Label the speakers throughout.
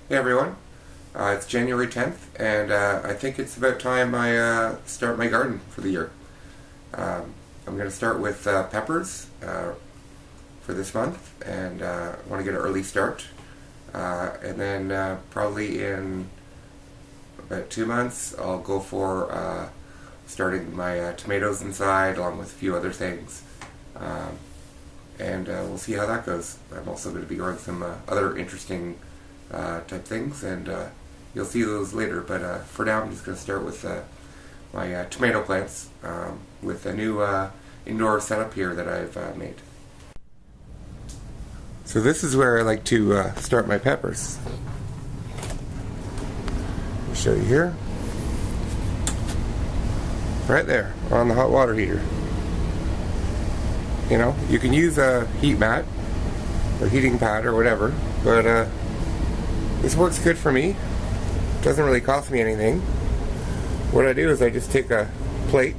Speaker 1: Hey everyone, it's January 10th and I think it's about time I start my garden for the year. I'm going to start with peppers for this month and I want to get an early start and then probably in about 2 months I'll go for starting my tomatoes inside along with a few other things. And we'll see how that goes. I'm also going to be growing some other interesting type things, and you'll see those later. But for now, I'm just going to start with my tomato plants with a new indoor setup here that I've made. So this is where I like to start my peppers. I'll show you here. Right there, on the hot water heater. You know, you can use a heat mat or heating pad or whatever, but this works good for me. Doesn't really cost me anything. What I do is I just take a plate,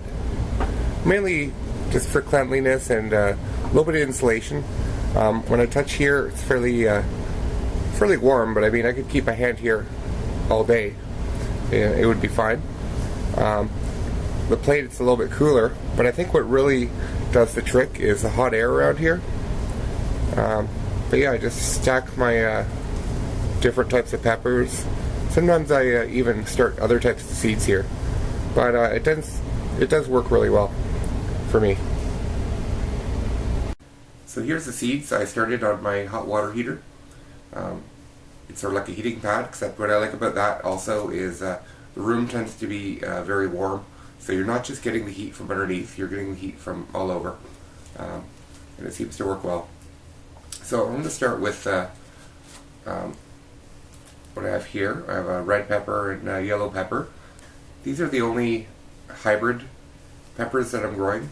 Speaker 1: mainly just for cleanliness and a little bit of insulation. When I touch here, it's fairly warm, but I mean I could keep my hand here all day. It would be fine. The plate, it's a little bit cooler, but I think what really does the trick is the hot air around here. But yeah, I just stack my different types of peppers. Sometimes I even start other types of seeds here, but it does work really well for me. So here's the seeds I started on my hot water heater. It's sort of like a heating pad, except what I like about that also is the room tends to be very warm, so you're not just getting the heat from underneath, you're getting the heat from all over, and it seems to work well. So I'm going to start with what I have here. I have a red pepper and a yellow pepper. These are the only hybrid peppers that I'm growing,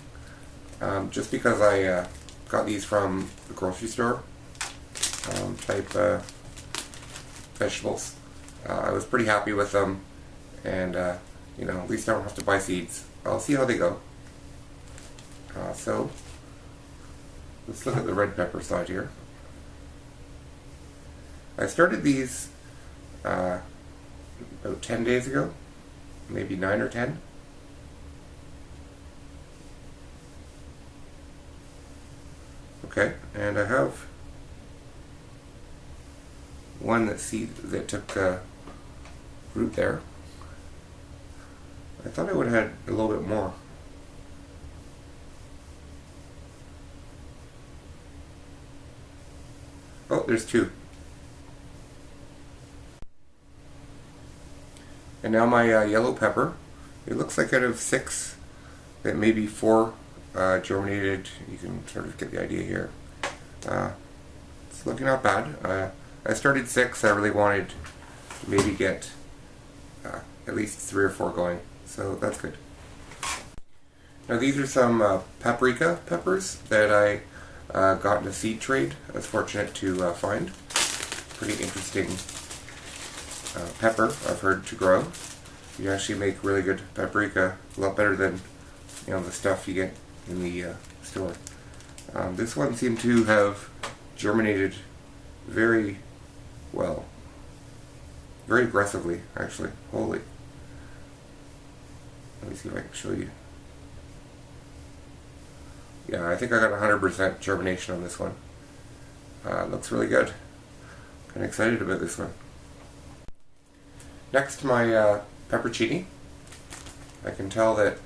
Speaker 1: just because I got these from the grocery store type vegetables. I was pretty happy with them, and you know, at least I don't have to buy seeds. I'll see how they go. So let's look at the red pepper side here. I started these about 10 days ago, maybe 9 or 10. Okay, and I have one that took root there. I thought I would have had a little bit more. Oh, there's 2. And now my yellow pepper, it looks like out of 6 that maybe 4 germinated. You can sort of get the idea here. It's looking not bad. I started 6. I really wanted to maybe get at least 3 or 4 going, so that's good. Now these are some paprika peppers that I got in a seed trade. I was fortunate to find. Pretty interesting pepper, I've heard, to grow. You actually make really good paprika, a lot better than, you know, the stuff you get in the store. This one seemed to have germinated very well, very aggressively, actually. Holy! Let me see if I can show you. Yeah, I think I got 100% germination on this one. Looks really good. Kind of excited about this one. Next, my pepperoncini. I can tell that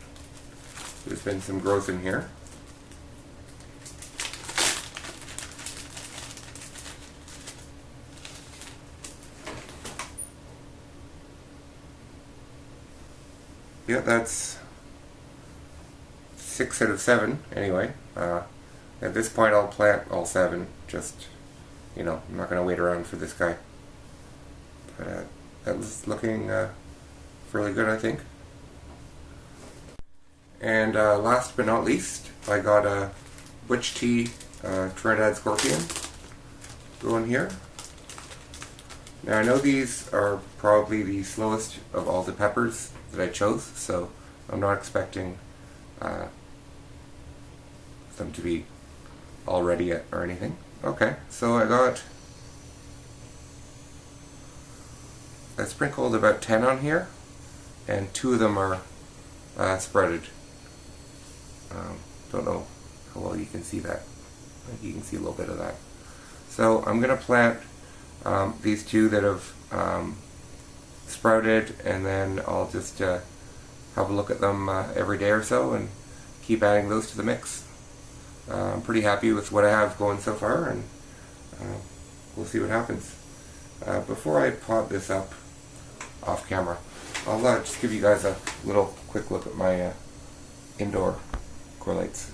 Speaker 1: there's been some growth in here. Yeah, that's 6 out of 7 anyway. At this point I'll plant all 7, just, you know, I'm not going to wait around for this guy. But that's looking fairly good, I think. And last but not least, I got a Butch T Trinidad Scorpion going here. Now I know these are probably the slowest of all the peppers that I chose, so I'm not expecting them to be all ready yet or anything. Okay, so I got I sprinkled about 10 on here, and 2 of them are spreaded. Don't know how well you can see that. I think you can see a little bit of that. So I'm going to plant these 2 that have sprouted, and then I'll just have a look at them every day or so and keep adding those to the mix. I'm pretty happy with what I have going so far, and we'll see what happens. Before I pot this up off camera, I'll just give you guys a little quick look at my indoor grow lights.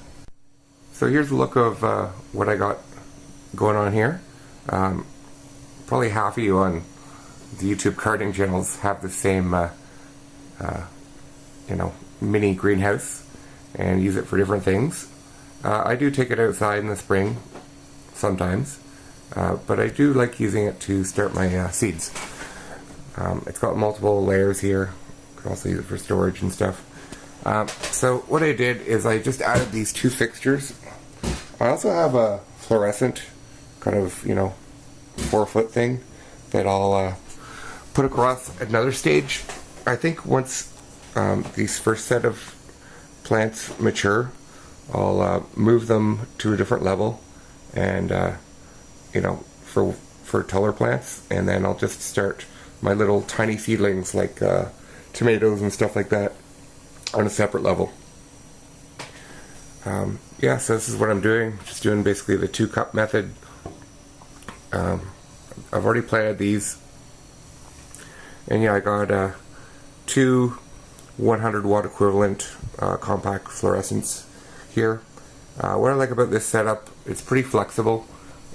Speaker 1: So here's a look of what I got going on here. Probably half of you on the YouTube gardening channels have the same mini greenhouse and use it for different things. I do take it outside in the spring sometimes, but I do like using it to start my seeds. It's got multiple layers here. You can also use it for storage and stuff. So what I did is I just added these 2 fixtures. I also have a fluorescent kind of 4-foot thing that I'll put across another stage. I think once these first set of plants mature, I'll move them to a different level, and for taller plants, and then I'll just start my little tiny seedlings like tomatoes and stuff like that on a separate level. Yeah, so this is what I'm doing. Just doing basically the 2-cup method. I've already planted these, and yeah, I got 2 100-watt equivalent compact fluorescents here. What I like about this setup, it's pretty flexible.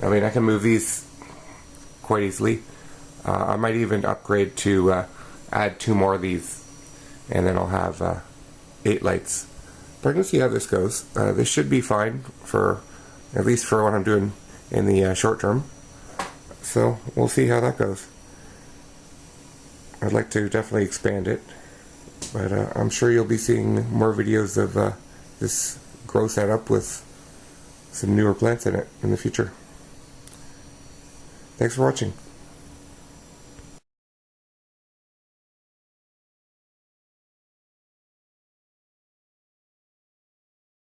Speaker 1: I mean, I can move these quite easily. I might even upgrade to add 2 more of these, and then I'll have 8 lights. But I'm going to see how this goes. This should be fine for, at least for what I'm doing in the short term. So we'll see how that goes. I'd like to definitely expand it, but I'm sure you'll be seeing more videos of this grow setup with some newer plants in it in the future. Thanks for watching.